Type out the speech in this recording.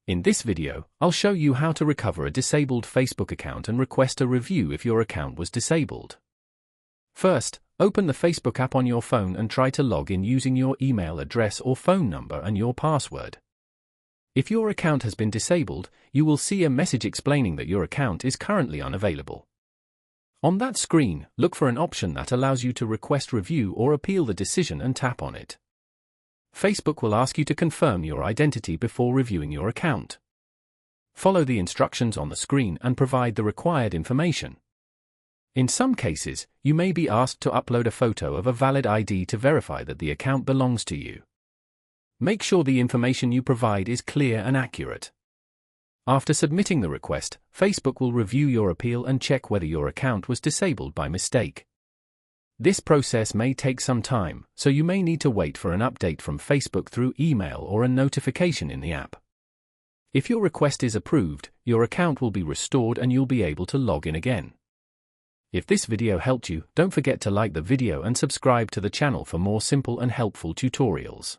In this video, I'll show you how to recover a disabled Facebook account and request a review if your account was disabled. First, open the Facebook app on your phone and try to log in using your email address or phone number and your password. If your account has been disabled, you will see a message explaining that your account is currently unavailable. On that screen, look for an option that allows you to request review or appeal the decision and tap on it. Facebook will ask you to confirm your identity before reviewing your account. Follow the instructions on the screen and provide the required information. In some cases, you may be asked to upload a photo of a valid ID to verify that the account belongs to you. Make sure the information you provide is clear and accurate. After submitting the request, Facebook will review your appeal and check whether your account was disabled by mistake. This process may take some time, so you may need to wait for an update from Facebook through email or a notification in the app. If your request is approved, your account will be restored and you'll be able to log in again. If this video helped you, don't forget to like the video and subscribe to the channel for more simple and helpful tutorials.